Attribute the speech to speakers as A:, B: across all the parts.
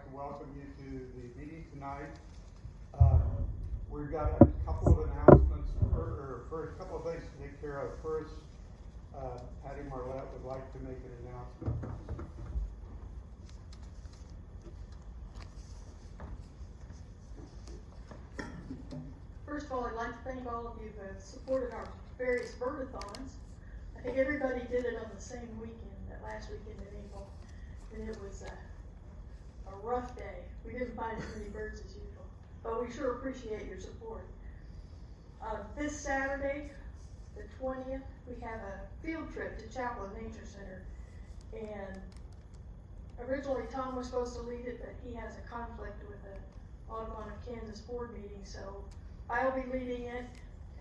A: to welcome you to the meeting tonight. We've got a couple of announcements, or first, a couple of things to take care of. First, Patty Marlette would like to make an announcement.
B: First of all, I'd like to thank all of you who have supported our various birdathons. I think everybody did it on the same weekend, that last weekend in April, and it was a rough day. We didn't find as many birds as usual, but we sure appreciate your support. This Saturday, the 20th, we have a field trip to Chaplin Nature Center, and originally Tom was supposed to lead it, but he has a conflict with the Audubon of Kansas board meeting, so I'll be leading it,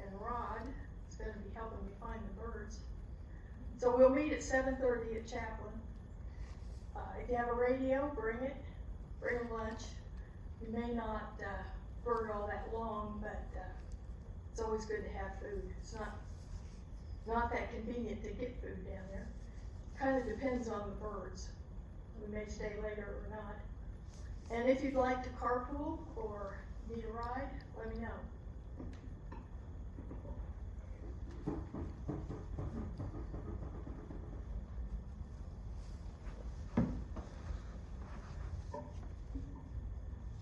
B: and Rod is going to be helping me find the birds. So we'll meet at 7:30 at Chaplin. If you have a radio, bring it. Bring lunch. You may not bird all that long, but it's always good to have food. It's not that convenient to get food down there. Kind of depends on the birds. We may stay later or not. And if you'd like to carpool or need a ride, let me know.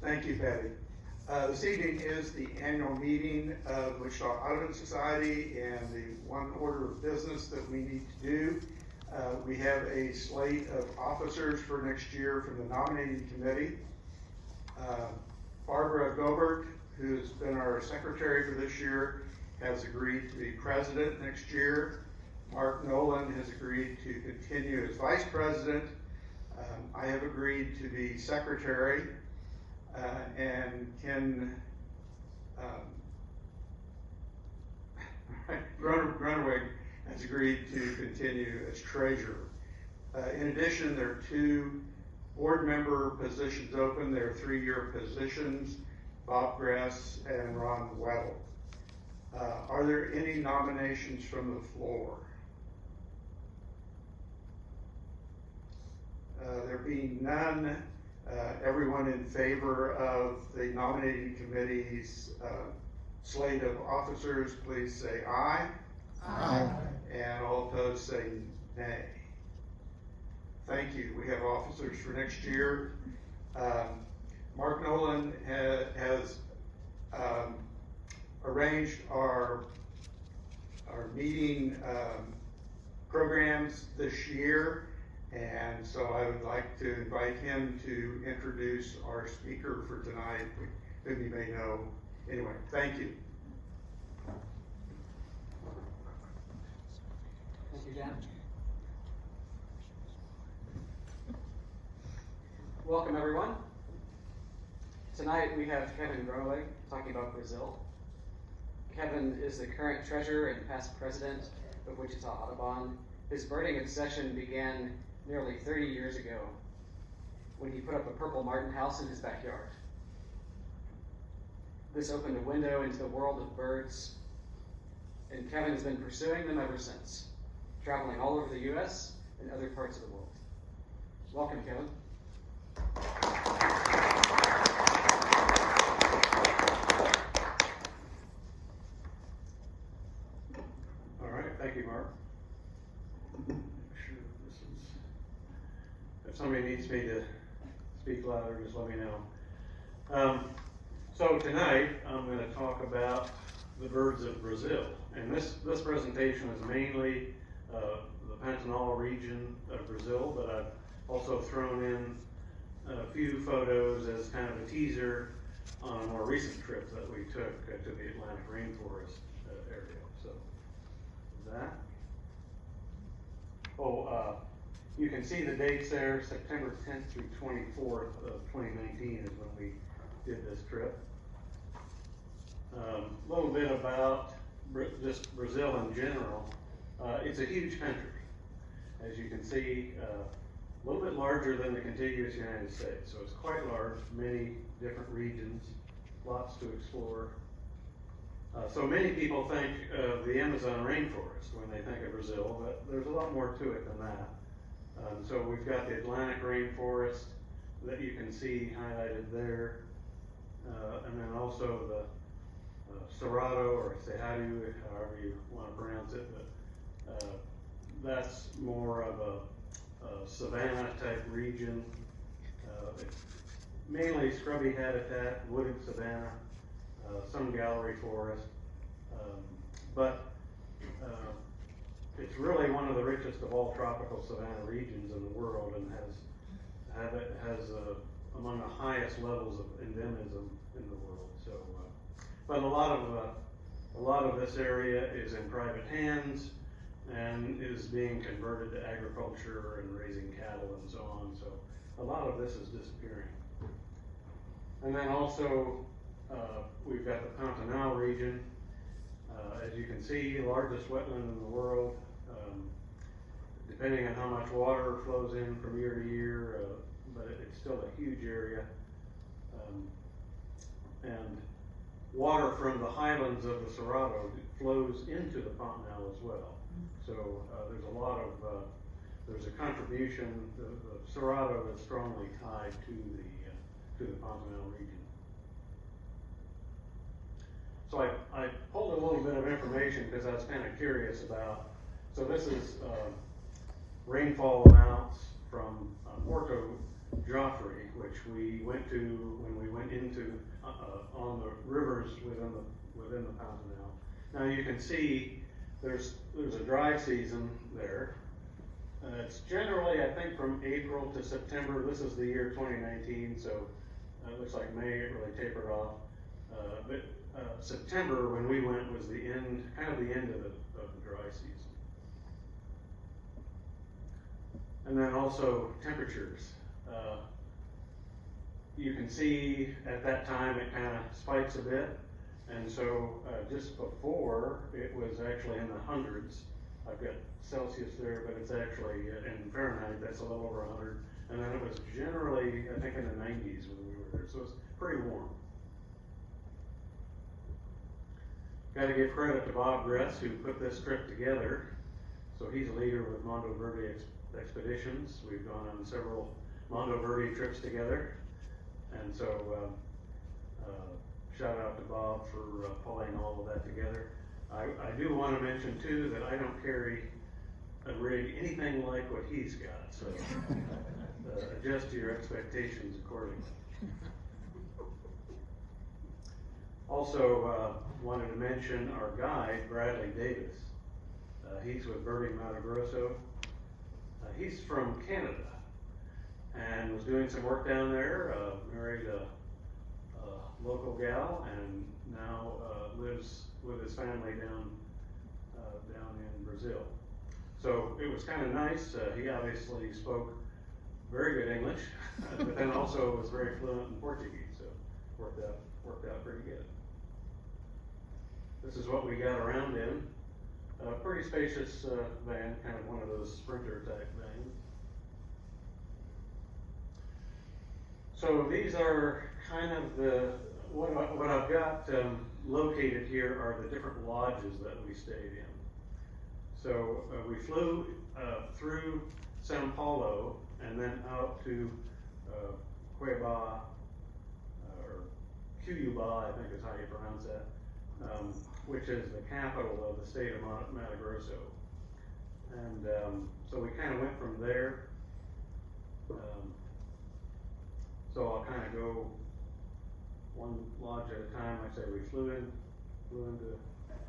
A: Thank you, Patty. This evening is the annual meeting of Wichita Audubon Society, and the one order of business that we need to do. We have a slate of officers for next year from the nominating committee. Barbara Gobert, who's been our secretary for this year, has agreed to be president next year. Mark Nolan has agreed to continue as vice president. I have agreed to be secretary. And Keven Groeneweg has agreed to continue as treasurer. In addition, there are 2 board member positions open. They are 3-year positions, Bob Gress and Ron Weddle. Are there any nominations from the floor? There being none, everyone in favor of the nominating committee's slate of officers, please say aye.
C: Aye.
A: And all opposed say nay. Thank you. We have officers for next year. Mark Nolan has arranged our meeting programs this year. And so I would like to invite him to introduce our speaker for tonight, whom you may know. Anyway, thank you.
C: Thank you, Jan. Welcome, everyone. Tonight we have Keven Groeneweg talking about Brazil. Keven is the current treasurer and past president of Wichita Audubon. His birding obsession began nearly 30 years ago when he put up a purple martin house in his backyard. This opened a window into the world of birds, and Keven has been pursuing them ever since, traveling all over the U.S. and other parts of the world. Welcome, Keven.
D: All right, thank you, Mark. If somebody needs me to speak louder, just let me know. So tonight, I'm going to talk about the birds of Brazil. And this presentation is mainly the Pantanal region of Brazil, but I've also thrown in a few photos as kind of a teaser on a more recent trip that we took to the Atlantic Rainforest area. So, that. You can see the dates there. September 10th through 24th of 2019 is when we did this trip. A little bit about just Brazil in general. It's a huge country. As you can see, a little bit larger than the contiguous United States. So it's quite large, many different regions, lots to explore. So many people think of the Amazon rainforest when they think of Brazil, but there's a lot more to it than that. So we've got the Atlantic Rainforest, that you can see highlighted there. And then also the Cerrado or Cerrado, however you want to pronounce it, but that's more of a savanna type region. It's mainly scrubby habitat, wooded savanna, some gallery forest, but it's really one of the richest of all tropical savanna regions in the world, and has among the highest levels of endemism in the world. So, but a lot of this area is in private hands and is being converted to agriculture and raising cattle and so on. So a lot of this is disappearing. And then also we've got the Pantanal region. As you can see, largest wetland in the world. Depending on how much water flows in from year to year, but it's still a huge area. And water from the highlands of the Cerrado flows into the Pantanal as well. So there's a lot of, there's a contribution. The Cerrado is strongly tied to the Pantanal region. So I pulled a little bit of information because I was kind of curious about, so this is rainfall amounts from Porto Joffre, which we went to when we went into on the rivers within the Pantanal. Now you can see there's a dry season there. It's generally, I think, from April to September. This is the year 2019, so it looks like May it really tapered off. But September when we went was the end, kind of the end of the dry season. And then also temperatures. You can see at that time it kind of spikes a bit, and so just before it was actually in the hundreds. I've got Celsius there, but it's actually in Fahrenheit that's a little over 100, and then it was generally I think in the 90s when we were there, so it's pretty warm. Got to give credit to Bob Gress, who put this trip together. So he's a leader with Mondo Verde Expeditions. We've gone on several Mondo Verde trips together. And so shout out to Bob for pulling all of that together. I do want to mention too that I don't carry a rig anything like what he's got. So adjust your expectations accordingly. Also wanted to mention our guide, Bradley Davis. He's with Birding Mato Grosso. He's from Canada and was doing some work down there, married a local gal, and now lives with his family down in Brazil. So it was kind of nice. He obviously spoke very good English, but then also was very fluent in Portuguese, so worked out pretty good. This is what we got around in. A pretty spacious van, kind of one of those Sprinter type vans. So these are kind of what I've got located here are the different lodges that we stayed in. So we flew through Sao Paulo and then out to Cuiabá, or Cuiabá, I think is how you pronounce that, which is the capital of the state of Mato Grosso. And so we kind of went from there. So I'll kind of go one lodge at a time. Like I say, we flew into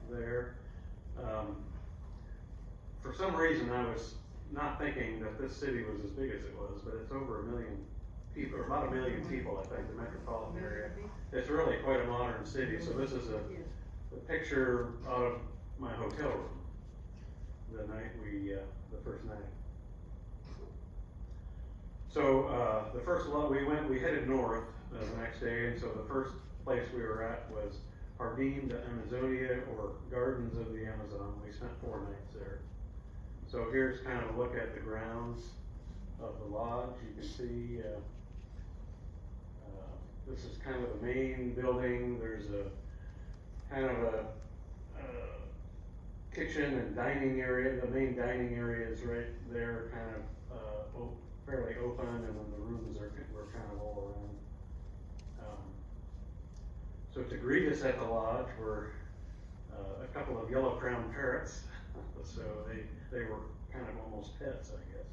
D: there. For some reason, I was not thinking that this city was as big as it was, but it's over 1 million people, or about 1 million people, I think, the metropolitan area. It's really quite a modern city. So this is a picture out of my hotel room the night the first night. So the first lot we headed north the next day, and so the first place we were at was Jardim da Amazonia, or Gardens of the Amazon. We spent 4 nights there. So here's kind of a look at the grounds of the lodge. You can see this is kind of the main building. There's a kind of a kitchen and dining area. The main dining area is right there, kind of fairly open, and then the rooms were kind of all around. So to greet us at the lodge were a couple of yellow-crowned parrots. So they were kind of almost pets, I guess.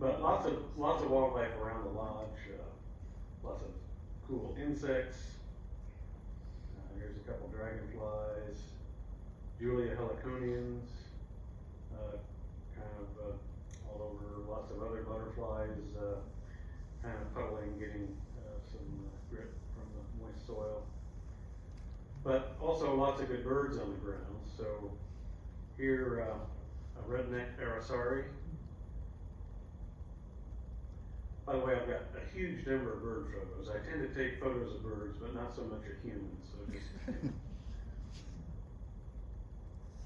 D: But lots of wildlife around the lodge. Lots of cool insects. Here's a couple dragonflies, Julia heliconians, kind of all over. Lots of other butterflies, kind of puddling, getting some grit from the moist soil. But also lots of good birds on the ground. So here, a red-necked aracari. By the way, I've got a huge number of bird photos. I tend to take photos of birds, but not so much of humans. So just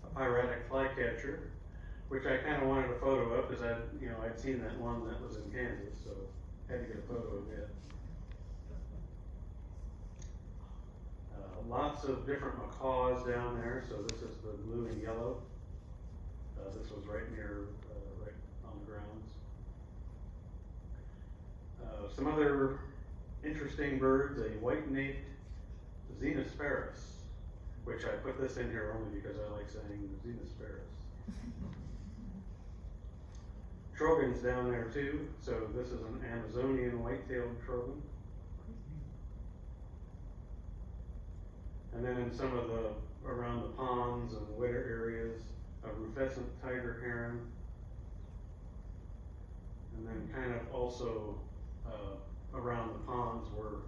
D: a piratic flycatcher, which I kind of wanted a photo of because I'd seen that one that was in Kansas, so had to get a photo of it. Lots of different macaws down there. So this is the blue and yellow. This was right on the grounds. Some other interesting birds, a white-naped Xenosparus, which I put this in here only because I like saying Xenosparus. Trogons down there too. So this is an Amazonian white-tailed trogon. And then in some of around the ponds and wetter areas, a rufescent tiger heron. And then kind of also around the ponds were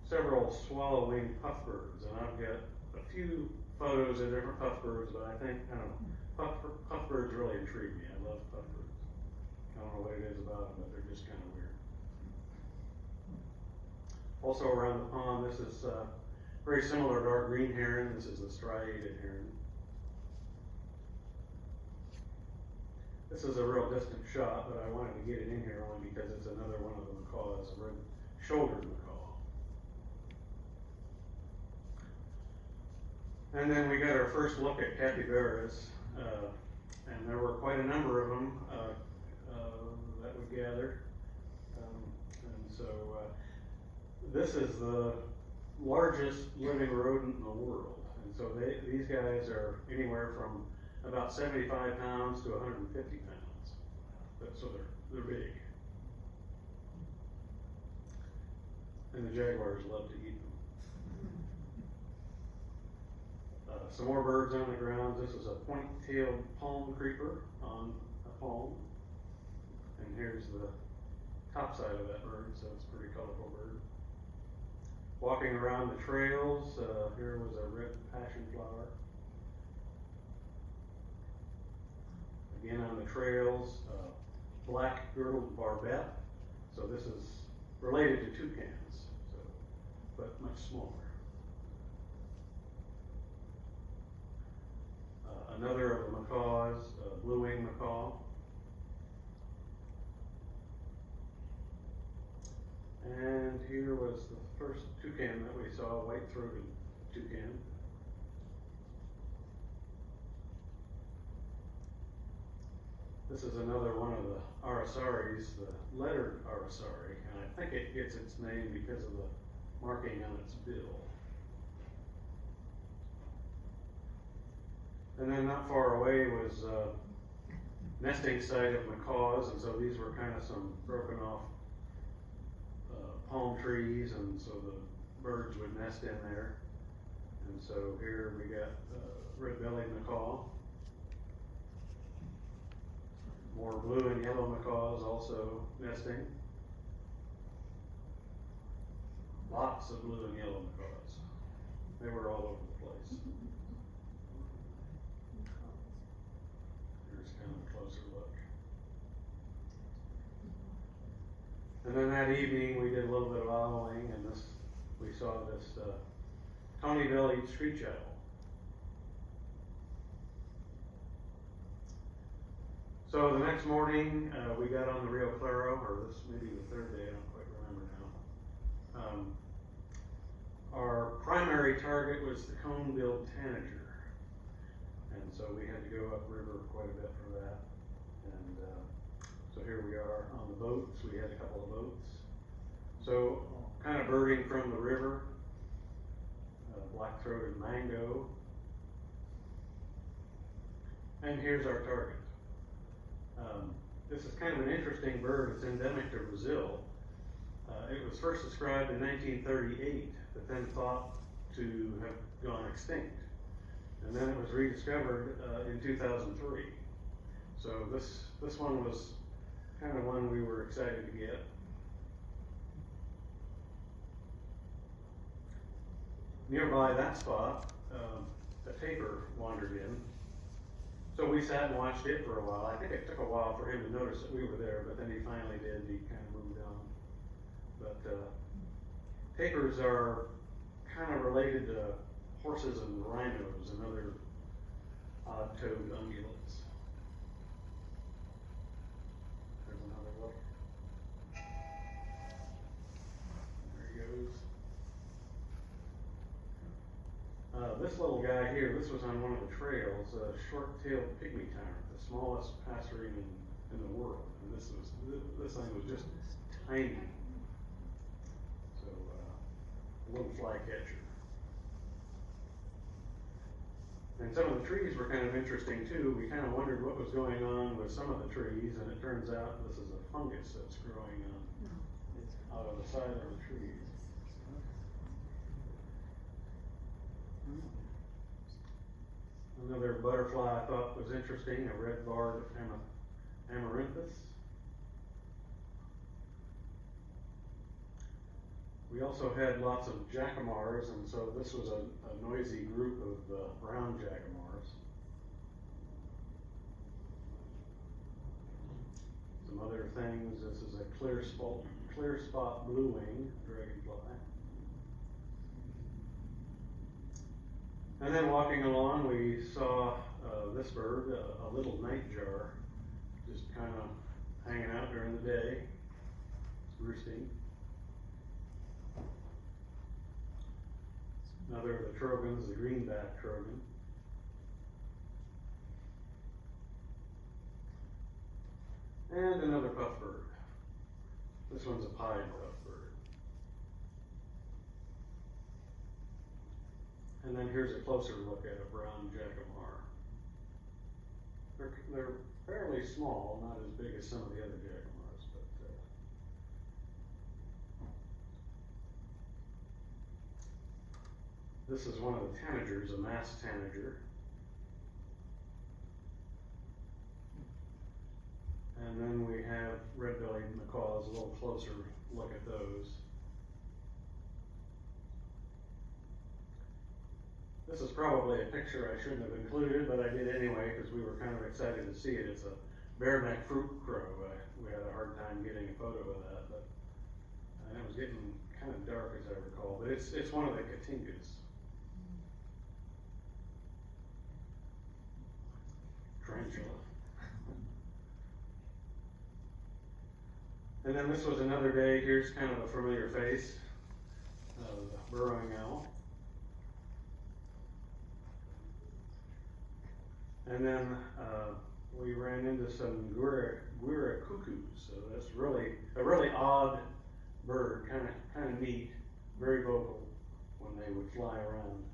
D: several swallow-winged puffbirds. And I've got a few photos of different puffbirds, but I think, puffbirds really intrigue me. I love puffbirds. I don't know what it is about them, but they're just kind of weird. Also around the pond, this is very similar to our green heron. This is a striated heron. This is a real distant shot, but I wanted to get it in here only because it's another one of the macaws, a red-shouldered macaw. And then we got our first look at capybaras, and there were quite a number of them that we gathered. And so this is the largest living rodent in the world. And so these guys are anywhere from about 75 pounds to 150 pounds. So they're big. And the jaguars love to eat them. Some more birds on the ground. This is a point-tailed palm creeper on a palm. And here's the top side of that bird, so it's a pretty colorful bird. Walking around the trails, here was a red passion flower. Again on the trails, black girdled barbet. So this is related to toucans, but much smaller. Another of the macaws, blue-winged macaw. And here was the first toucan that we saw, white-throated toucan. This is another one of the arasaris, the lettered arasari, and I think it gets its name because of the marking on its bill. And then not far away was a nesting site of macaws, and so these were kind of some broken off palm trees, and so the birds would nest in there. And so here we got red-bellied macaw. More blue and yellow macaws also nesting. Lots of blue and yellow macaws. They were all over the place. Here's kind of a closer look. And then that evening we did a little bit of owling, and we saw this tawny-bellied screech owl. So the next morning we got on the Rio Claro, or this may be the third day, I don't quite remember now. Our primary target was the cone-billed tanager, and so we had to go upriver quite a bit for that. And So here we are on the boats. We had a couple of boats. So kind of birding from the river, black-throated mango. And here's our target. This is kind of an interesting bird. It's endemic to Brazil. It was first described in 1938, but then thought to have gone extinct. And then it was rediscovered in 2003. So this one was kind of one we were excited to get. Nearby that spot, a tapir wandered in. So we sat and watched it for a while. I think it took a while for him to notice that we were there, but then he finally did. He kind of moved on. But tapirs are kind of related to horses and rhinos and other odd-toed ungulates. There's another look. There he goes. This little guy here, this was on one of the trails, a short-tailed pygmy tyrant, the smallest passerine in the world. And this thing was just tiny. So, a little flycatcher. And some of the trees were kind of interesting too. We kind of wondered what was going on with some of the trees, and it turns out this is a fungus that's growing out of the side of the trees. Another butterfly I thought was interesting, a red-barred amaranthus. We also had lots of jacamars, and so this was a noisy group of brown jacamars. Some other things, this is a clear spot blue-wing dragonfly. And then walking along, we saw this bird, a little nightjar, just kind of hanging out during the day, roosting. Another of the trogons, the greenback trogon. And another puff bird. This one's a pied puff bird. And then here's a closer look at a brown jacamar. They're fairly small, not as big as some of the other jacamars, but this is one of the tanagers, a masked tanager. And then we have red-bellied macaws, a little closer look at those. This is probably a picture I shouldn't have included, but I did anyway because we were kind of excited to see it. It's a bareneck fruit crow. We had a hard time getting a photo of that, but it was getting kind of dark as I recall. But it's one of the Caatingas. Tarantula. And then this was another day. Here's kind of a familiar face, the burrowing owl. And then we ran into some guira cuckoos. So that's a really odd bird, kind of neat, very vocal when they would fly around.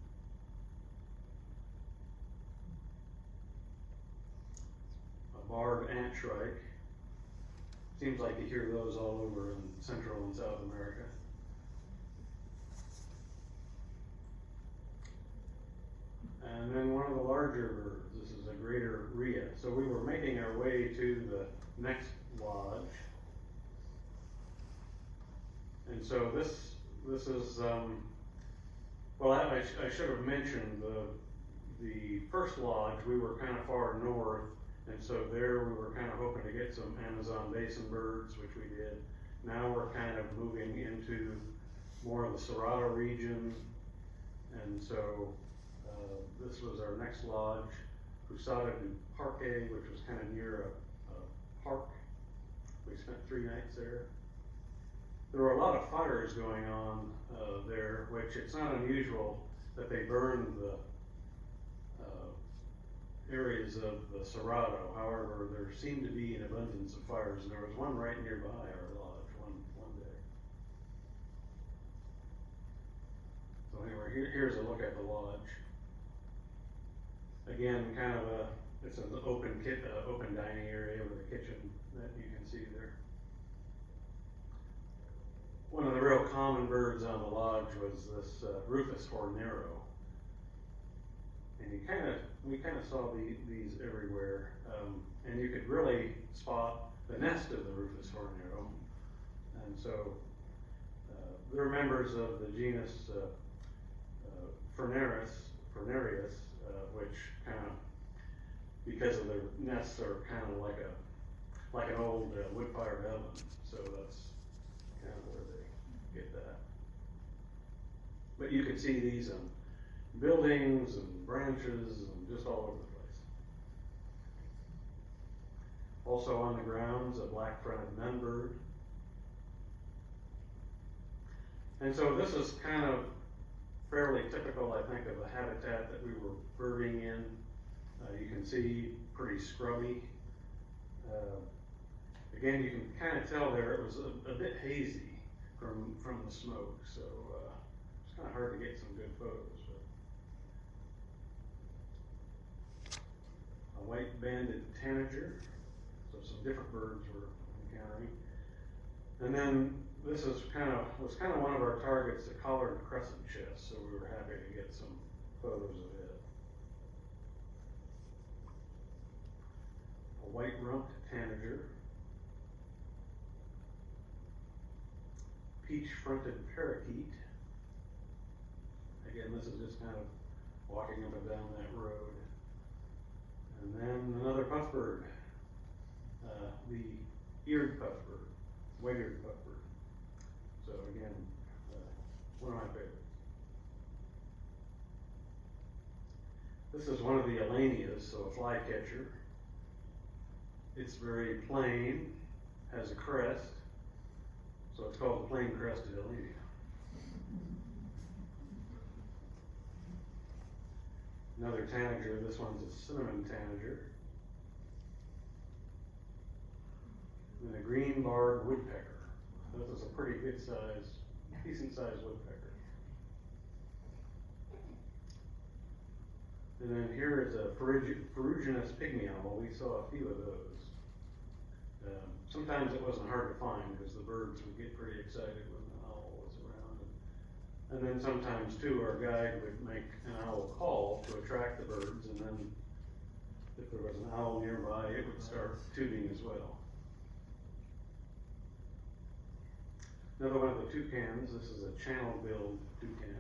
D: A barred ant shrike. Seems like you hear those all over in Central and South America. And then one of the larger birds, this is a greater rhea. So we were making our way to the next lodge. And so this is, well, I should have mentioned the first lodge, we were kind of far north. And so there we were kind of hoping to get some Amazon basin birds, which we did. Now we're kind of moving into more of the Cerrado region. And so this was our next lodge, Cerrado do Parque, which was kind of near a park. We spent 3 nights there. There were a lot of fires going on there, which it's not unusual that they burn the areas of the Cerrado. However, there seemed to be an abundance of fires, and there was one right nearby our lodge one day. So anyway, here's a look at the lodge. Again, kind of it's an open dining area with a kitchen that you can see there. One of the real common birds on the lodge was this Rufous hornero. And we kind of saw these everywhere, and you could really spot the nest of the Rufous hornero. And so they're members of the genus Furnarius, which kind of, because of their nests, are kind of like an old wood-fired oven. So that's kind of where they get that. But you can see these on buildings and branches and just all over the place. Also on the grounds, a black-fronted nunbird. And so this is kind of fairly typical, I think, of the habitat that we were birding in. You can see pretty scrubby. Again, you can kind of tell there it was a bit hazy from the smoke, so it's kind of hard to get some good photos. But a white-banded tanager, so some different birds we're encountering. And then this was kind of one of our targets, the collared crescent chest, so we were happy to get some photos of it. A white-rumped tanager, peach-fronted parakeet. Again, this is just kind of walking up and down that road. And then another puffbird, the eared puffbird, white-eared puffbird. So again, one of my favorites. This is one of the Elanias, so a flycatcher. It's very plain, has a crest, so it's called the plain-crested Elania. Another tanager, this one's a cinnamon tanager. And a green-barred woodpecker. This is a pretty good size, decent sized woodpecker. And then here is a ferruginous pygmy owl. We saw a few of those. Sometimes it wasn't hard to find because the birds would get pretty excited when the owl was around. And then sometimes too, our guide would make an owl call to attract the birds, and then if there was an owl nearby, it would start tooting as well. Another one of the toucans, this is a channel-billed toucan.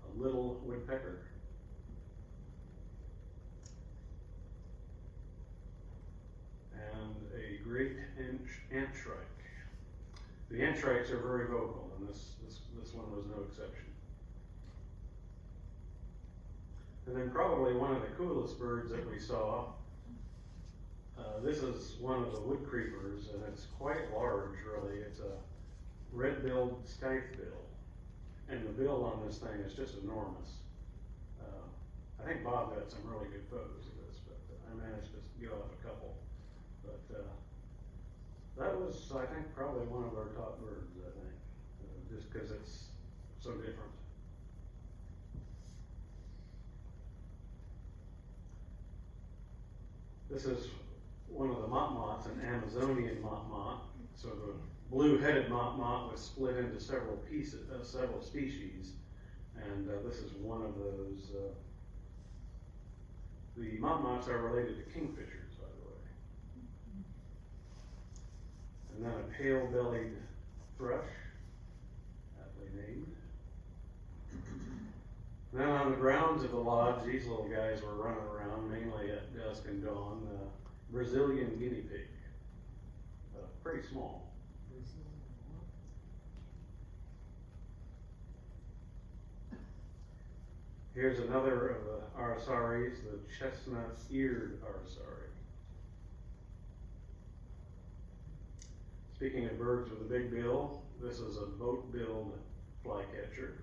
D: A little woodpecker. And a great ant shrike. The ant shrikes are very vocal, and this one was no exception. And then probably one of the coolest birds that we saw, this is one of the wood creepers, and it's quite large, really. It's a red-billed scythebill, and the bill on this thing is just enormous. I think Bob got some really good photos of this, but I managed to get off a couple. But that was, I think, probably one of our top birds, I think, just because it's so different. This is one of the motmots, an Amazonian motmot. So the blue-headed motmot was split into several pieces, several species, and this is one of those. The motmots are related to kingfishers, by the way. And then a pale-bellied thrush, aptly named. Then on the grounds of the lodge, these little guys were running around, mainly at dusk and dawn. Brazilian guinea pig, pretty small. Here's another of the arasaris, the chestnut-eared arasari. Speaking of birds with a big bill, this is a boat-billed flycatcher.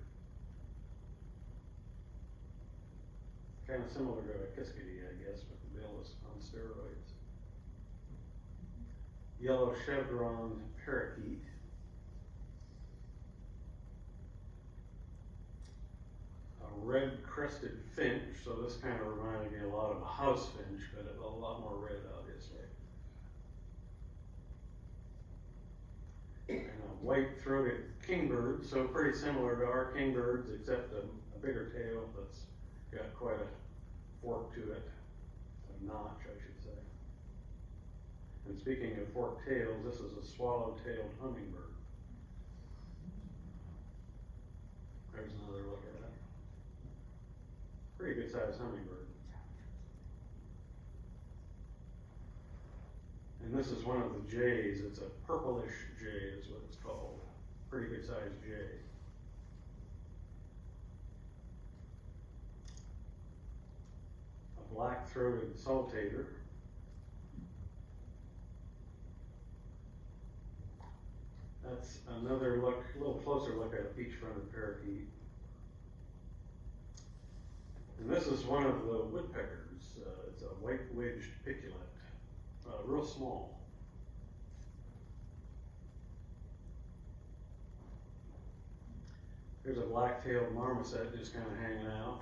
D: kind of similar to a Kiskadee, I guess, but the bill is on steroids. Yellow chevron parakeet. A red crested finch, so this kind of reminded me a lot of a house finch, but a lot more red, obviously. And a white-throated kingbird, so pretty similar to our kingbirds, except a bigger tail that's got quite a fork to it, a notch, I should say. And speaking of forked tails, this is a swallow-tailed hummingbird. There's another look at it. Pretty good-sized hummingbird. And this is one of the jays. It's a purplish jay is what it's called. Pretty good-sized jay. A black-throated saltator. That's another look, a little closer look at a peach-fronted parakeet. And this is one of the woodpeckers. It's a white-wedged piculet, real small. Here's a black-tailed marmoset just kind of hanging out.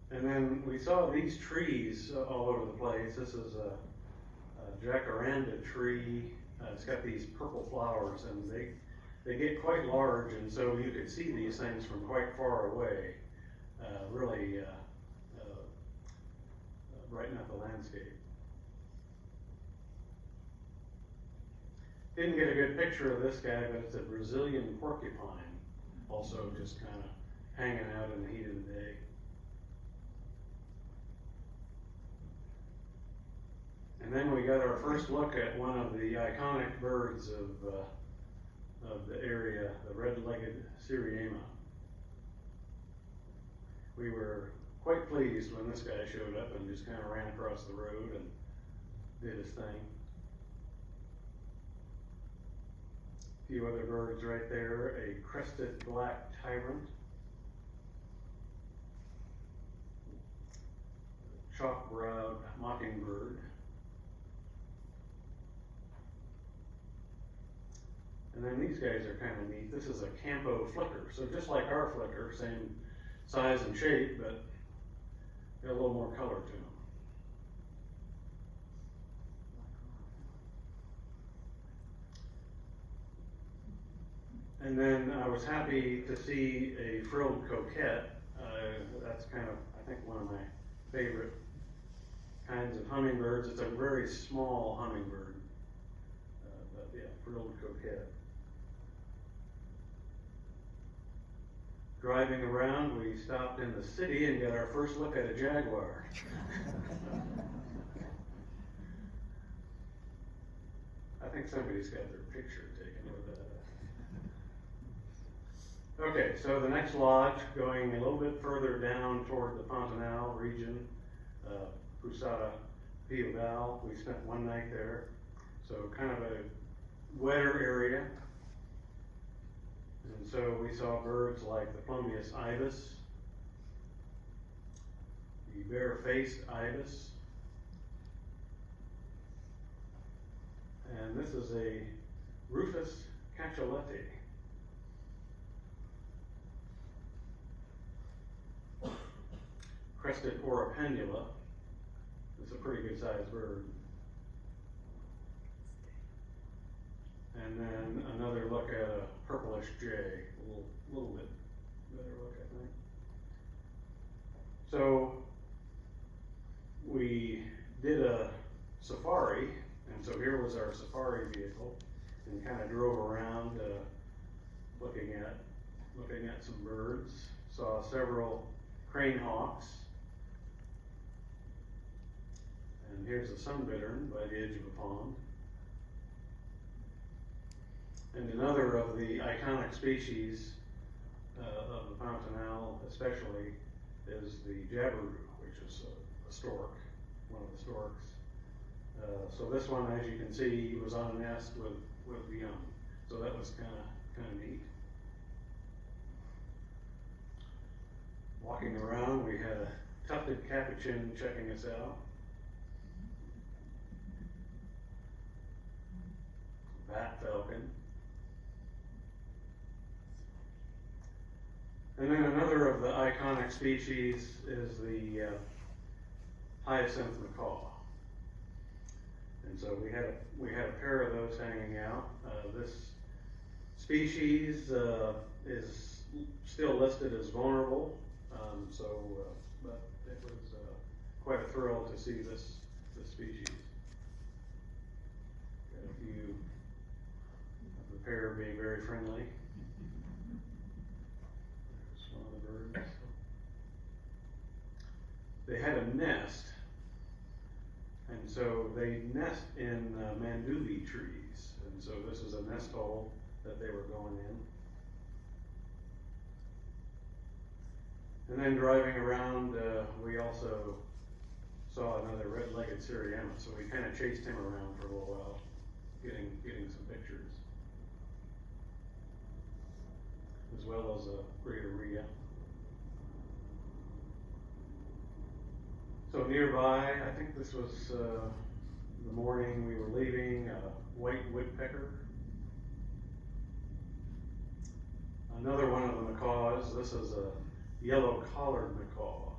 D: And then we saw these trees all over the place. This is a jacaranda tree. It's got these purple flowers, and they get quite large, and so you could see these things from quite far away, really brighten up the landscape. Didn't get a good picture of this guy, but it's a Brazilian porcupine, also just kind of hanging out in the heat of the day. And then we got our first look at one of the iconic birds of the area, the red-legged Cerrado. We were quite pleased when this guy showed up and just kind of ran across the road and did his thing. A few other birds right there, a crested black tyrant, chalk-browed mockingbird, and then these guys are kind of neat. This is a Campo flicker, so just like our flicker, same size and shape, but got a little more color to them. And then I was happy to see a frilled coquette. That's kind of, I think, one of my favorite kinds of hummingbirds. It's a very small hummingbird, but yeah, frilled coquette. Driving around, we stopped in the city and got our first look at a jaguar. I think somebody's got their picture taken with that. Okay, so the next lodge, going a little bit further down toward the Pantanal region, Pusada Piedal. We spent one night there, so kind of a wetter area. And so we saw birds like the Plumbeous ibis, the bare-faced ibis, and this is a Rufus cachalete. Crested oripendula. It's a pretty good sized bird. And then another look at a purplish jay, a little bit better look, I think. So we did a safari, and so here was our safari vehicle, and kind of drove around looking at some birds. Saw several crane hawks. And here's a sunbittern by the edge of a pond. And another of the iconic species of the Pantanal especially is the jabiru, which is a stork, one of the storks. So this one, as you can see, was on a nest with young. So that was kind of neat. Walking around, we had a tufted capuchin checking us out. Bat falcon. And then another of the iconic species is the hyacinth macaw. And so we had a pair of those hanging out. This species is still listed as vulnerable, but it was quite a thrill to see this species. Got a few of the pair being very friendly. There's one of the birds. They had a nest, and so they nest in mandovi trees, and so this is a nest hole that they were going in. And then driving around, we also saw another red-legged Cerrado, so we kind of chased him around for a little while, getting some pictures, as well as a greater rhea. So nearby, I think this was the morning we were leaving, white woodpecker. Another one of the macaws. This is a yellow-collared macaw.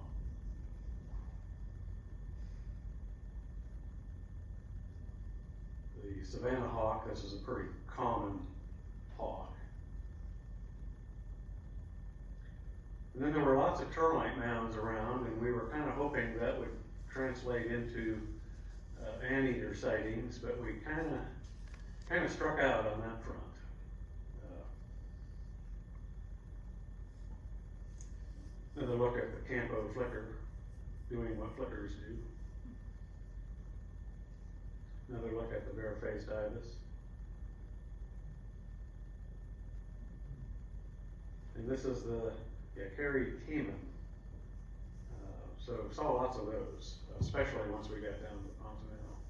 D: The savanna hawk, this is a pretty common hawk. And then there were lots of termite mounds around, and we were kind of hoping that would translate into anteater sightings, but we kind of struck out on that front. Another look at the Campo flicker, doing what flickers do. Another look at the bare-faced ibis. And this is the Kerry caiman. So saw lots of those, especially once we got down to Pantanal.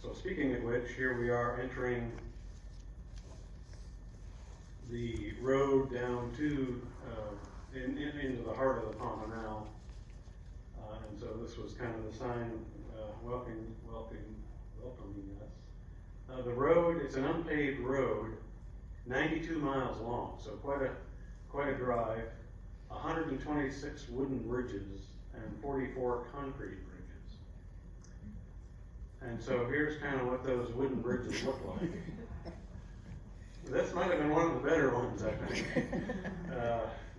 D: So speaking of which, here we are entering the road down to into the heart of the Pantanal, and so this was kind of the sign welcoming us. The road, it's an unpaved road, 92 miles long, so quite a drive. 126 wooden bridges and 44 concrete bridges. And so here's kind of what those wooden bridges look like. This might have been one of the better ones, I think.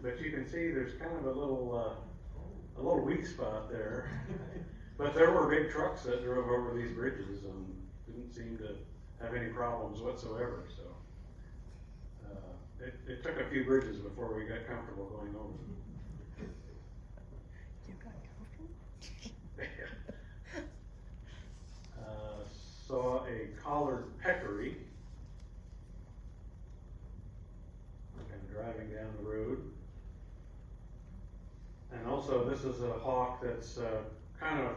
D: But you can see there's kind of a little weak spot there. But there were big trucks that drove over these bridges and didn't seem to have any problems whatsoever. So it took a few bridges before we got comfortable going over them.
E: You got comfortable?
D: Saw a collared peccary. Kind of driving down the road. And also this is a hawk that's kind of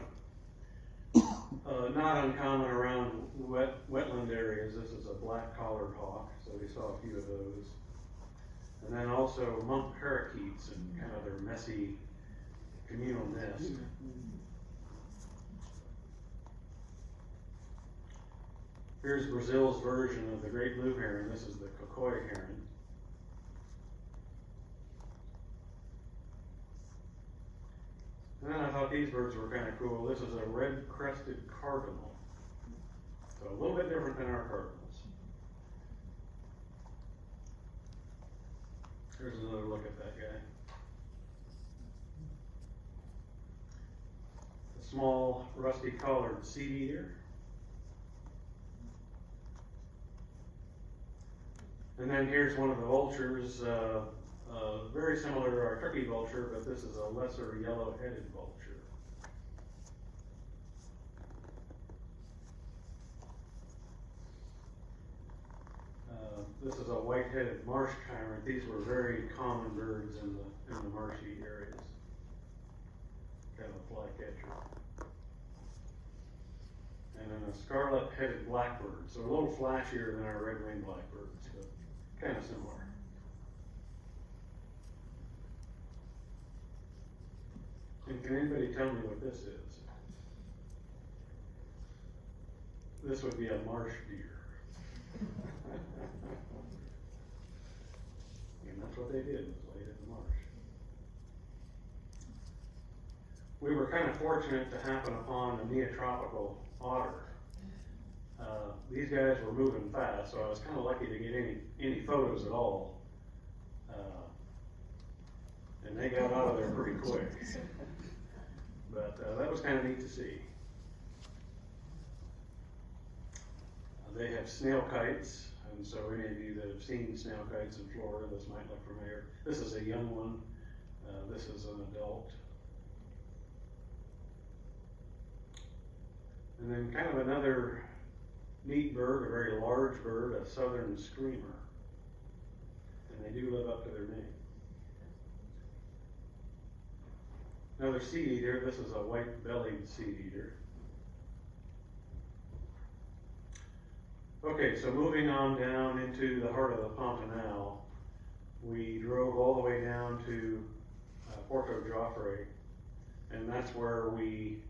D: not uncommon around wetland areas. This is a black collared hawk, so we saw a few of those. And then also monk parakeets and kind of their messy communal nest. Here's Brazil's version of the great blue heron. This is the Cocoi heron. And then I thought these birds were kind of cool. This is a red-crested cardinal. So a little bit different than our cardinals. Here's another look at that guy. A small, rusty-collared seed eater. And then here's one of the vultures, very similar to our turkey vulture, but this is a lesser yellow-headed vulture. This is a white-headed marsh tyrant. These were very common birds in the marshy areas. Kind of a flycatcher. And then a scarlet-headed blackbird, so a little flashier than our red-winged blackbirds, but kind of similar. And can anybody tell me what this is? This would be a marsh deer. And that's what they did, was laid in the marsh. We were kind of fortunate to happen upon a neotropical otter. These guys were moving fast, so I was kind of lucky to get any photos at all. And they got out of there pretty quick. But that was kind of neat to see. They have snail kites, and so any of you that have seen snail kites in Florida, this might look familiar. This is a young one. This is an adult. And then kind of another neat bird, a very large bird, a southern screamer. And they do live up to their name. Another seed eater. This is a white-bellied seed eater. Okay, so moving on down into the heart of the Pantanal, we drove all the way down to Porto Joffre, and that's where we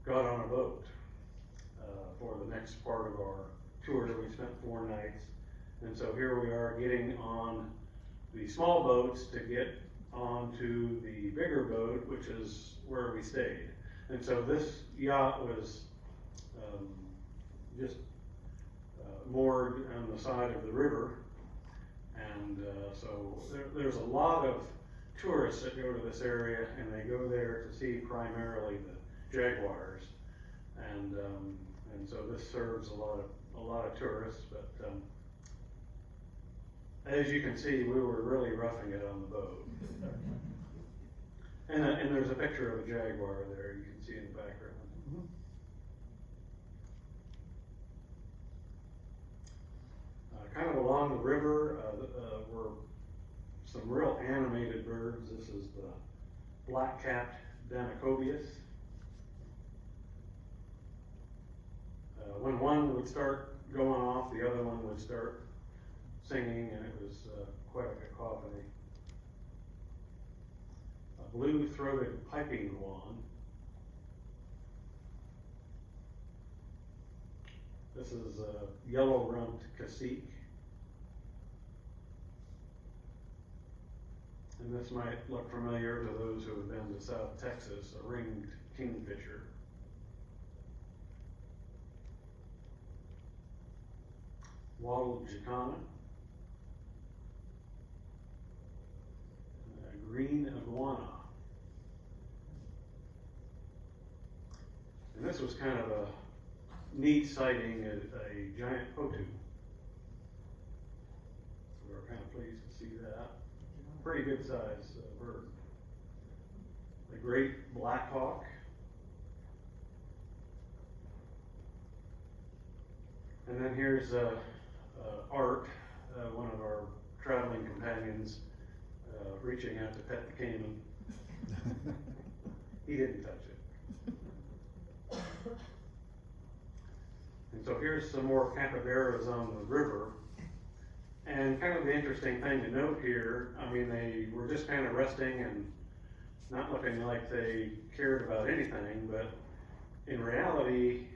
D: got on a boat for the next part of our tour. We spent 4 nights, and so here we are getting on the small boats to get onto the bigger boat, which is where we stayed. And so this yacht was just moored on the side of the river, and so there's a lot of tourists that go to this area, and they go there to see primarily the jaguars, and so this serves a lot of tourists. But as you can see, we were really roughing it on the boat. And there's a picture of a jaguar there you can see in the background. Kind of along the river were some real animated birds. This is the black-capped Danacobius. When one would start going off, the other one would start singing, and it was quite a cacophony. A blue-throated piping guan. This is a yellow-rumped cacique. And this might look familiar to those who have been to South Texas, a ringed kingfisher. Wattled jacana. Green iguana. And this was kind of a neat sighting, a giant potu. We were kind of pleased to see that. Pretty good size bird. The great black hawk. And then here's Art, one of our traveling companions, reaching out to pet the caiman. He didn't touch it. And so here's some more capybaras on the river. And kind of the interesting thing to note here, I mean, they were just kind of resting and not looking like they cared about anything, but in reality,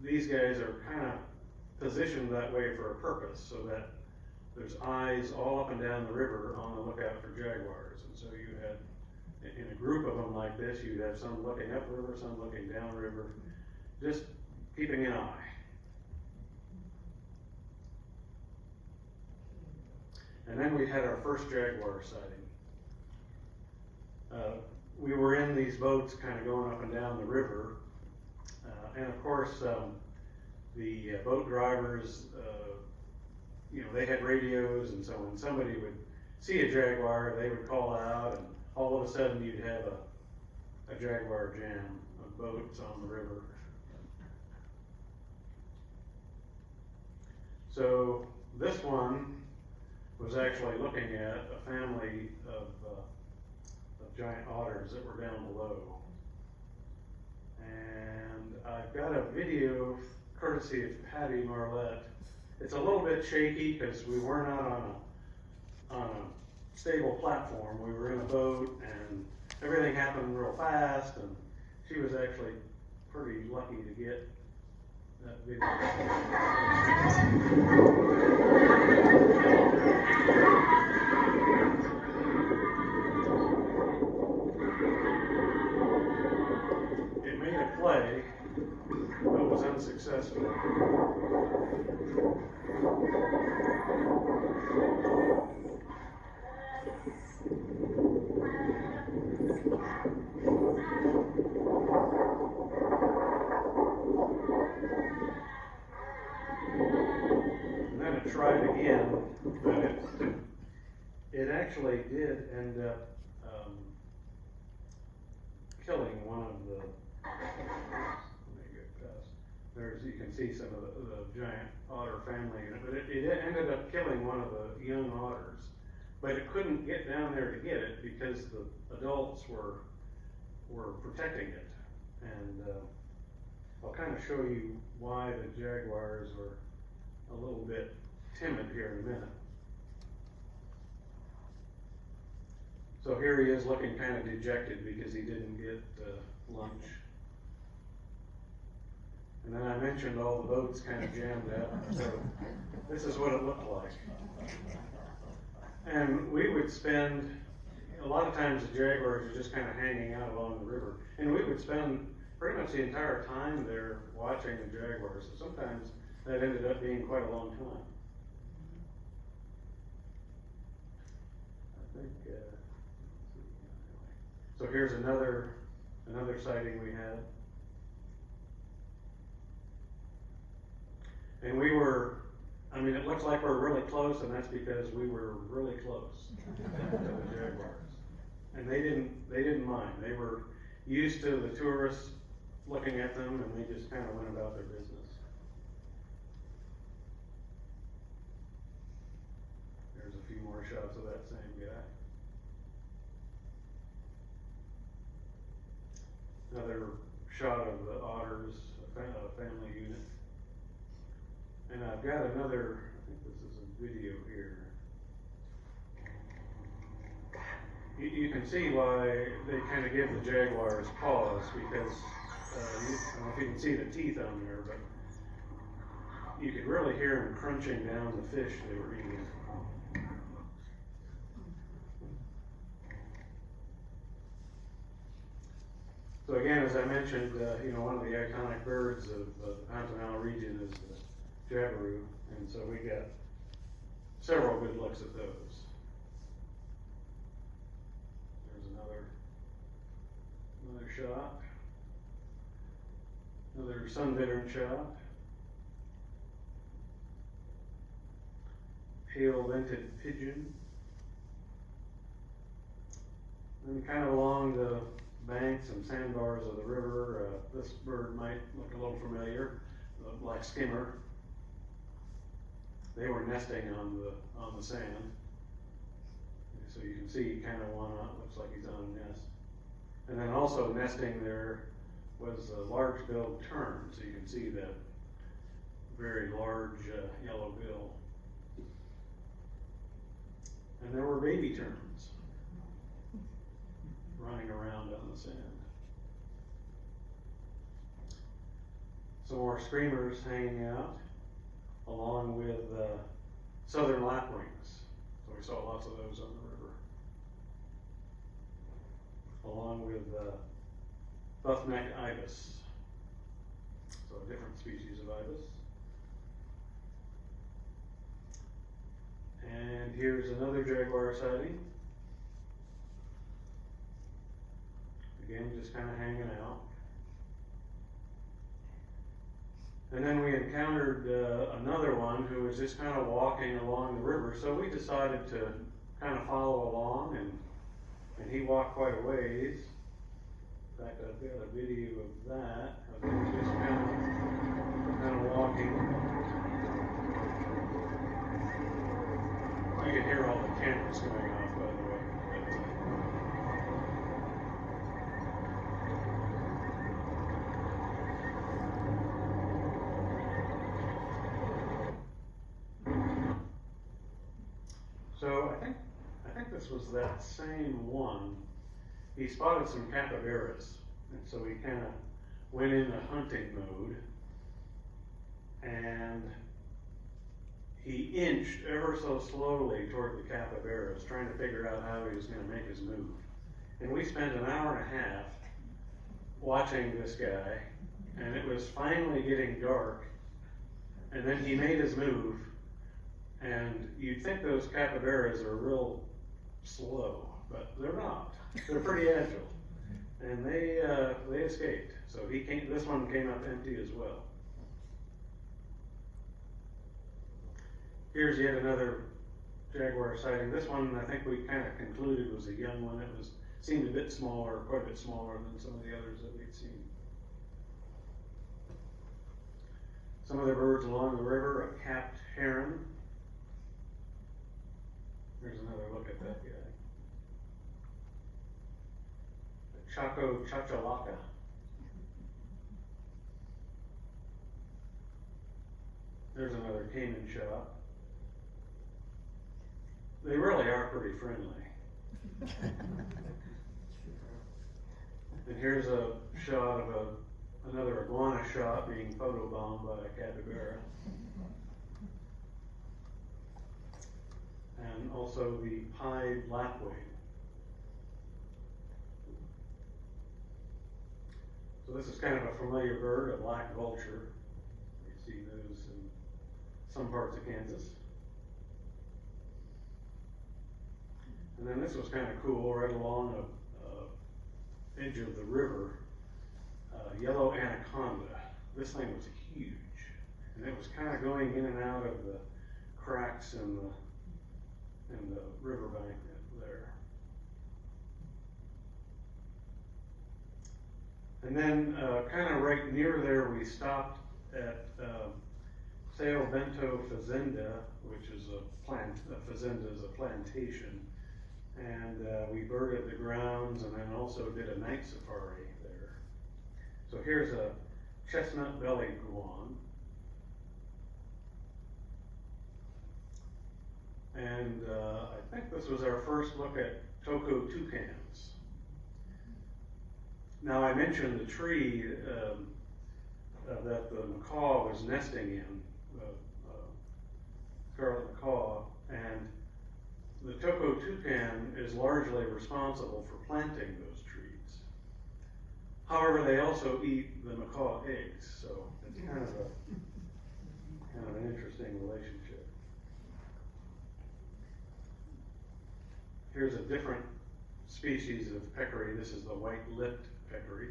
D: these guys are kind of positioned that way for a purpose, so that there's eyes all up and down the river on the lookout for jaguars. And so you had, in a group of them like this, you'd have some looking upriver, some looking downriver, just keeping an eye. And then we had our first jaguar sighting. We were in these boats kind of going up and down the river. And of course, the boat drivers, they had radios, and so when somebody would see a jaguar, they would call out, and all of a sudden you'd have a jaguar jam of boats on the river. So this one was actually looking at a family of giant otters that were down below. And I've got a video courtesy of Patty Marlette. It's a little bit shaky because we were not on a stable platform. We were in a boat, and everything happened real fast, and she was actually pretty lucky to get that video. It made a play, but was unsuccessful. And then it tried again, but it actually did end up killing one of the. You can see some of the giant otter family in it, but it ended up killing one of the young otters. But it couldn't get down there to get it because the adults were protecting it. And I'll kind of show you why the jaguars were a little bit timid here in a minute. So here he is looking kind of dejected because he didn't get lunch. And then I mentioned all the boats kind of jammed up, so this is what it looked like. And we would spend, a lot of times the jaguars are just kind of hanging out along the river, and we would spend pretty much the entire time there watching the jaguars. So sometimes that ended up being quite a long time. I think, so here's another sighting we had. And it looks like we're really close, and that's because we were really close to the jaguars. And they didn't mind. They were used to the tourists looking at them, and they just kind of went about their business. There's a few more shots of that same guy. Another shot of the otters, a family unit. And I've got another, I think this is a video here. You can see why they kind of give the jaguars pause, because I don't know if you can see the teeth on there, but you could really hear them crunching down the fish they were eating. So again, as I mentioned, one of the iconic birds of the Pantanal region is the jabiru, and so we got several good looks at those. There's another shot, another sun-bittern shot. Pale-vented pigeon. And kind of along the banks and sandbars of the river, this bird might look a little familiar, the black skimmer. They were nesting on the sand. So you can see kind of one looks like he's on a nest. And then also nesting there was a large-billed tern, so you can see that very large yellow bill. And there were baby terns running around on the sand. Some more screamers hanging out, along with southern lapwings. So we saw lots of those on the river. Along with buff-necked ibis. So a different species of ibis. And here's another jaguar sighting. Again, just kind of hanging out. And then we encountered another one who was just kind of walking along the river. So we decided to kind of follow along, and he walked quite a ways. In fact, I've got a video of that, of him just kind of walking. You can hear all the cameras going off, by the way. So I think this was that same one. he spotted some capybaras, and so he kind of went into hunting mode, and he inched ever so slowly toward the capybaras, trying to figure out how he was going to make his move. And we spent an hour and a half watching this guy, and it was finally getting dark, and then he made his move, and you'd think those capybaras are real slow, but they're not. They're pretty agile, and they escaped. So this one came up empty as well. Here's yet another jaguar sighting. This one I think we kind of concluded was a young one. It seemed a bit smaller, quite a bit smaller than some of the others that we'd seen. Some other birds along the river, a capped heron. There's another look at that guy. A Chaco chachalaca. There's another caiman shot. They really are pretty friendly. And here's a shot of another iguana shot being photobombed by a capybara. And also the pied lapwing. So this is kind of a familiar bird, a black vulture. You see those in some parts of Kansas. And then this was kind of cool, right along the edge of the river, yellow anaconda. This thing was huge, and it was kind of going in and out of the cracks in the riverbank there. And then kind of right near there, we stopped at Sao Bento Fazenda, which is a fazenda is a plantation. And we birded the grounds and then also did a night safari there. So here's a chestnut-bellied guan. And I think this was our first look at toko toucans. Now I mentioned the tree that the macaw was nesting in, scarlet macaw, and the toko toucan is largely responsible for planting those trees. However, they also eat the macaw eggs, so it's kind of an interesting relationship. Here's a different species of peccary. This is the white-lipped peccary.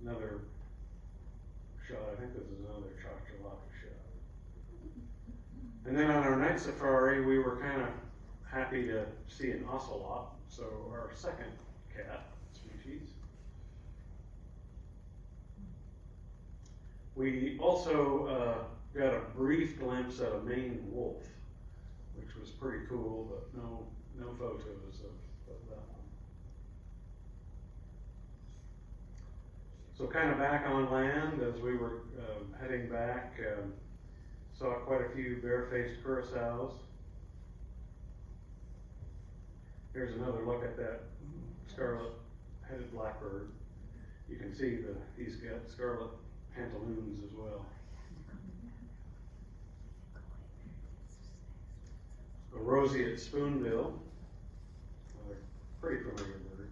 D: Another shot. I think this is another chachalaca shot. And then on our night safari, we were kind of happy to see an ocelot, so our second cat species. We also got a brief glimpse at a Maine wolf, which was pretty cool, but no photos of that one. So kind of back on land as we were heading back, saw quite a few bare-faced curassows. Here's another look at that scarlet-headed blackbird. You can see he's got scarlet pantaloons as well. A roseate spoonbill, another pretty familiar bird.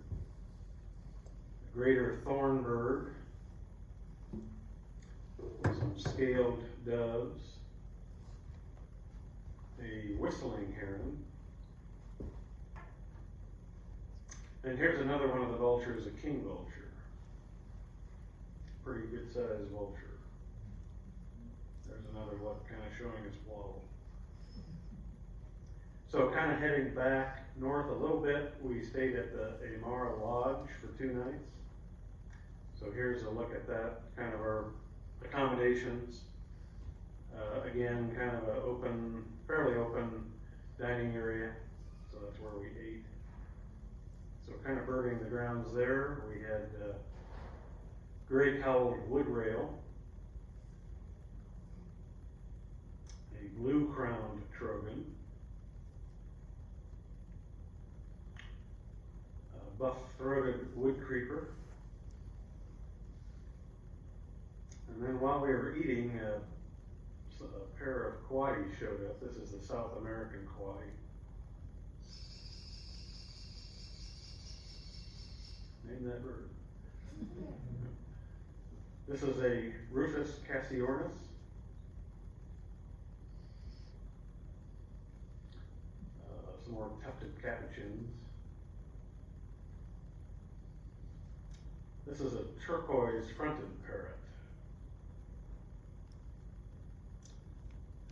D: A greater thornbird, with some scaled doves. A whistling heron. And here's another one of the vultures, a king vulture. Pretty good sized vulture. There's another look kind of showing its waddle. So kind of heading back north a little bit, we stayed at the Amara Lodge for 2 nights. So here's a look at that, kind of our accommodations. Again, kind of a fairly open dining area, so that's where we ate. So kind of birding the grounds there. We had gray-cowled wood rail, a blue-crowned trogon, buff-throated wood creeper. And then while we were eating, a pair of coati showed up. This is the South American coati. Name that bird. This is a Rufus cassiornis. Some more tufted capuchins. This is a turquoise fronted parrot.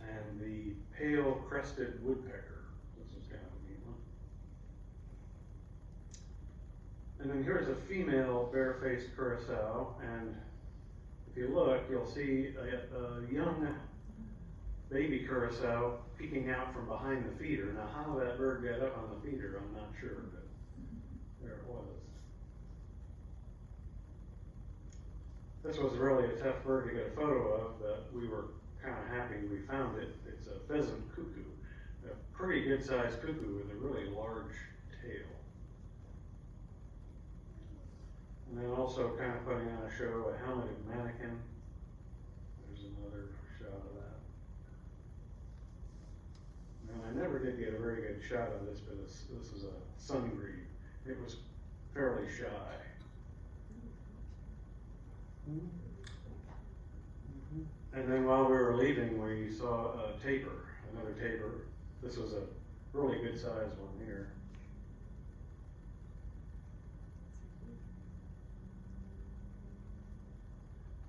D: And the pale crested woodpecker. This is kind of a neat one. And then here's a female barefaced curassow, and if you look, you'll see a young baby curassow peeking out from behind the feeder. Now, how that bird got up on the feeder, I'm not sure, but there it was. This was really a tough bird to get a photo of, but we were kind of happy we found it. It's a pheasant cuckoo, a pretty good-sized cuckoo with a really large tail. And then also kind of putting on a show, a helmeted mannequin. There's another shot of that. And I never did get a very good shot of this, but this is a sungrebe. It was fairly shy. And then while we were leaving, we saw a tapir, another tapir. This was a really good sized one here.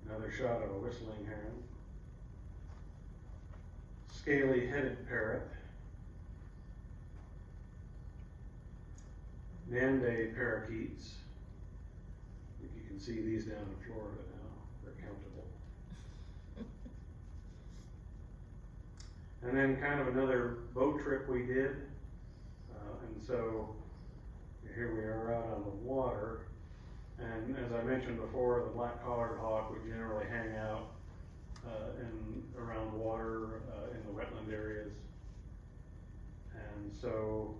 D: Another shot of a whistling heron. Scaly headed parrot. Nande parakeets. I think you can see these down in Florida now. They're countable. And then kind of another boat trip we did. And so here we are out on the water. And as I mentioned before, the black-collared hawk would generally hang out around water in the wetland areas. And so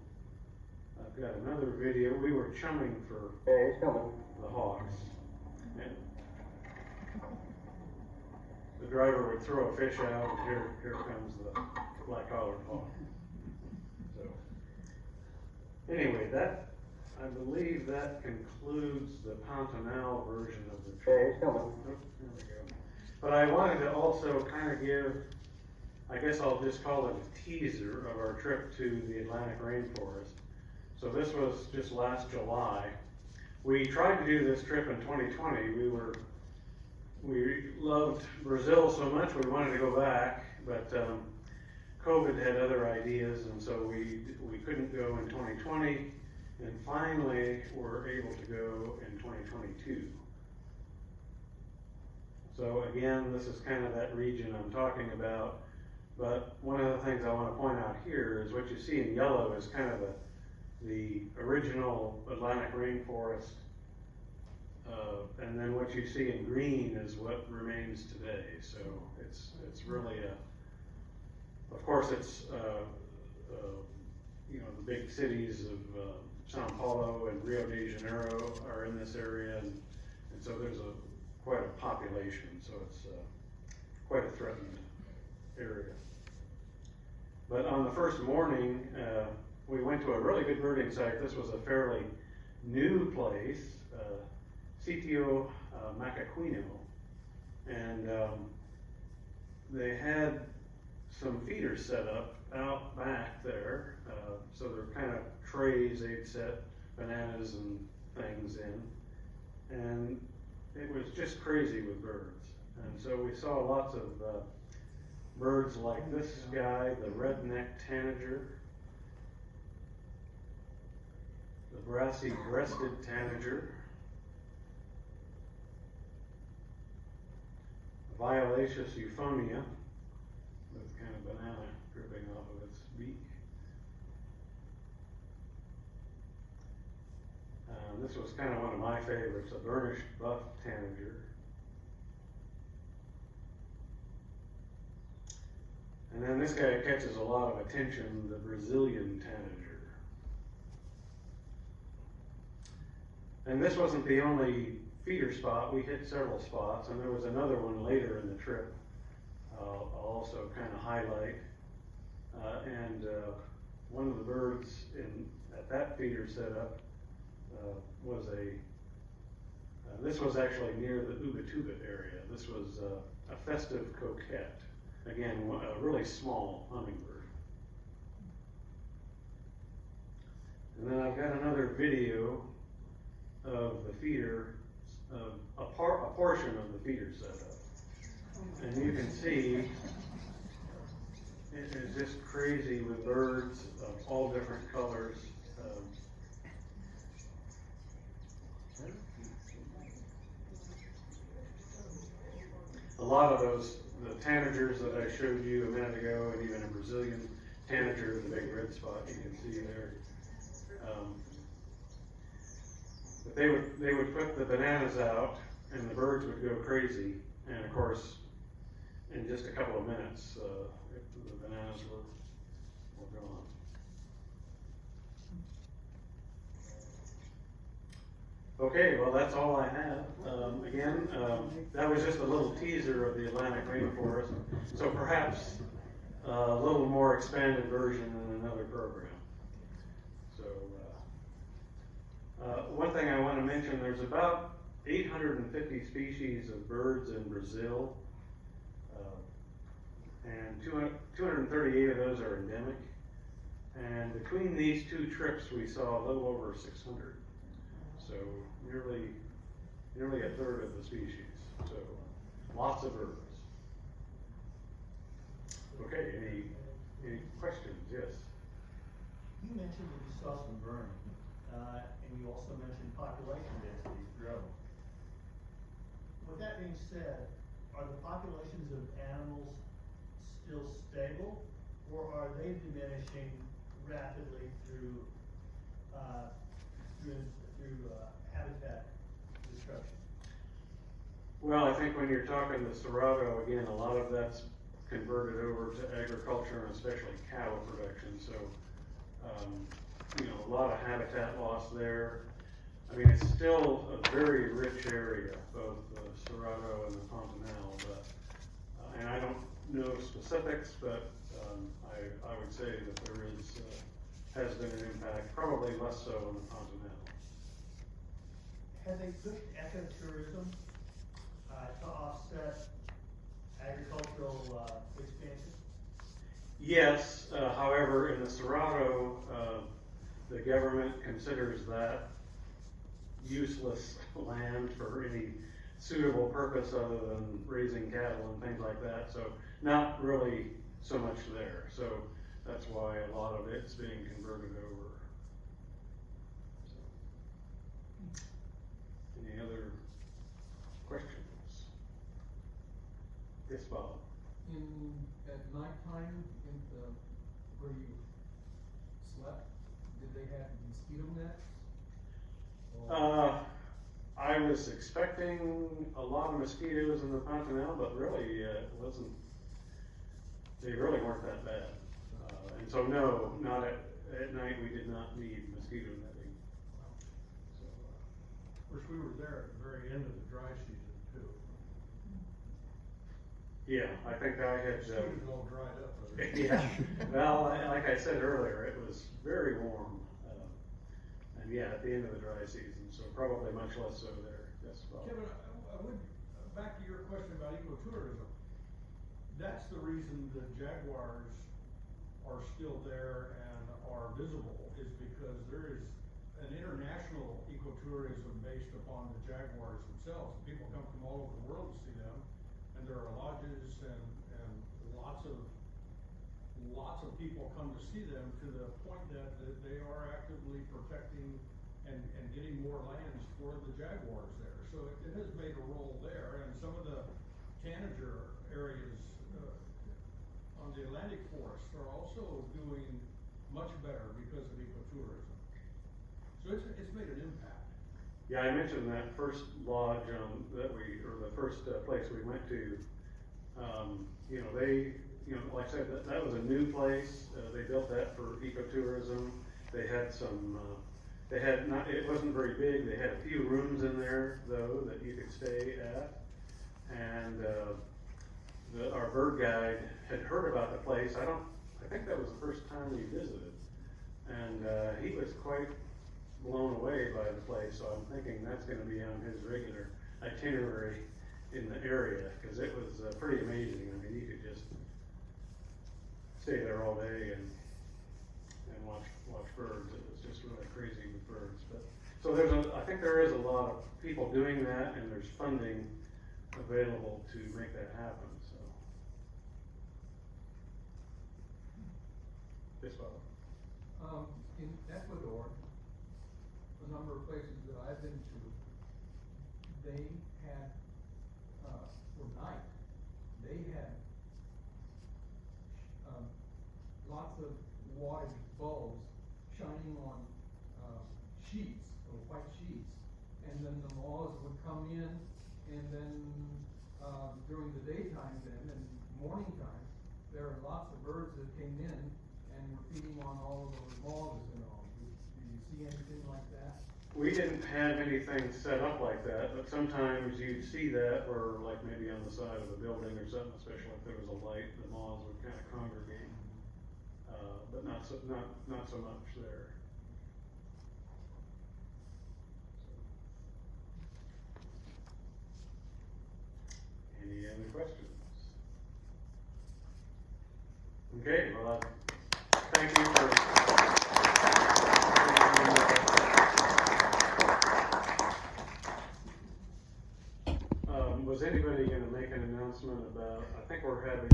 D: I've got another video. We were chumming for the hawks. And the driver would throw a fish out, and here comes the black-collared hawk. So anyway, I believe that concludes the Pantanal version of the trip. Oh, there we go. But I wanted to also kind of give, I guess I'll just call it a teaser of our trip to the Atlantic Rainforest. So this was just last July. We tried to do this trip in 2020. We loved Brazil so much we wanted to go back, but COVID had other ideas, and so we couldn't go in 2020. And finally, we're able to go in 2022. So again, this is kind of that region I'm talking about. But one of the things I want to point out here is what you see in yellow is kind of the original Atlantic Rainforest. And then what you see in green is what remains today. So it's really of course it's, the big cities of Sao Paulo and Rio de Janeiro are in this area, and so there's quite a population, so it's quite a threatened area. But on the first morning, we went to a really good birding site. This was a fairly new place, Sitio Macaquino, and they had some feeders set up out back there, so they're kind of trays they'd set bananas and things in, and it was just crazy with birds. And so we saw lots of birds like this guy, the red-necked tanager, the brassy-breasted tanager, violaceous euphonia with kind of banana dripping off of its beak. This was kind of one of my favorites, a burnished buff tanager. And then this guy catches a lot of attention, the Brazilian tanager. And this wasn't the only feeder spot, we hit several spots, and there was another one later in the trip I'll also kind of highlight. One of the birds at that feeder setup was this was actually near the Ubatuba area. This was a festive coquette. Again, a really small hummingbird. And then I've got another video of the feeder, a portion of the feeder setup. And you can see it is just crazy with birds of all different colors. A lot of those, the tanagers that I showed you a minute ago, and even a Brazilian tanager, the big red spot you can see there. But they would put the bananas out, and the birds would go crazy. And of course, in just a couple of minutes, the bananas were gone. Okay, well, that's all I have. Again, that was just a little teaser of the Atlantic Rainforest, so perhaps a little more expanded version in another program. So, one thing I want to mention, there's about 850 species of birds in Brazil, and 238 of those are endemic. And between these two trips, we saw a little over 600. So nearly a third of the species. So lots of birds. Okay, any questions? Yes.
E: You mentioned that you saw some burning, and you also mentioned population densities growing. With that being said, are the populations of animals still stable, or are they diminishing rapidly through habitat destruction?
D: Well, I think when you're talking the Cerrado, again, a lot of that's converted over to agriculture and especially cattle production. So, a lot of habitat loss there. I mean, it's still a very rich area, both the Cerrado and the Pantanal, but, and I don't know specifics, but I would say that there has been an impact, probably less so in the Pantanal.
E: Have they pushed ecotourism to offset agricultural expansion?
D: Yes, however, in the Cerrado, the government considers that useless land for any suitable purpose other than raising cattle and things like that, so not really so much there. So that's why a lot of it's being converted over. So, any other questions? Yes, Bob?
F: At nighttime, where you slept, did they have mosquito nets?
D: I was expecting a lot of mosquitoes in the Pantanal, but really, it wasn't. They really weren't that bad. And so no, not at night we did not need mosquito netting. So,
F: Of course, we were there at the very end of the dry season too.
D: yeah, I think I had.
F: Mosquitoes all dried up.
D: Yeah, well, like I said earlier, it was very warm. And yeah, at the end of the dry season, so probably much less so there. Yes, Bob.
F: Kevin, I would, back to your question about ecotourism. That's the reason the jaguars are still there and are visible, is because there is an international ecotourism based upon the jaguars themselves. People come from all over the world to see them, and there are lodges and lots of people come to see them, to the point that they are actively protecting and getting more lands for the jaguars there. So it has made a role there, and some of the tanager areas on the Atlantic Forest are also doing much better because of ecotourism. So it's made an impact.
D: Yeah, I mentioned that first lodge or the first place we went to. Like I said, that was a new place. They built that for ecotourism. They had some They had not, it wasn't very big, they had a few rooms in there, though, that you could stay at. And, our bird guide had heard about the place, I think that was the first time we visited. And, he was quite blown away by the place, so I'm thinking that's gonna be on his regular itinerary in the area, cause it was pretty amazing. I mean, you could just stay there all day and watch birds. It was just really crazy with birds. But so I think there is a lot of people doing that, and there's funding available to make that happen. So, yes, Bob.
G: In Ecuador, a number of places that I've been to, they had, for night, they had, lots of wattage bulbs shining on, sheets, or white sheets, and then the moths would come in, and then, during the daytime then, and morning time, there are lots of birds that came in and were feeding on all of those moths and all. Do you see anything like that?
D: We didn't have anything set up like that, but sometimes you'd see that, or like maybe on the side of a building or something, especially if there was a light, the moths would kind of congregate. But not so much there. Any other questions? Okay, well, thank you for. Was anybody gonna make an announcement about, I think we're having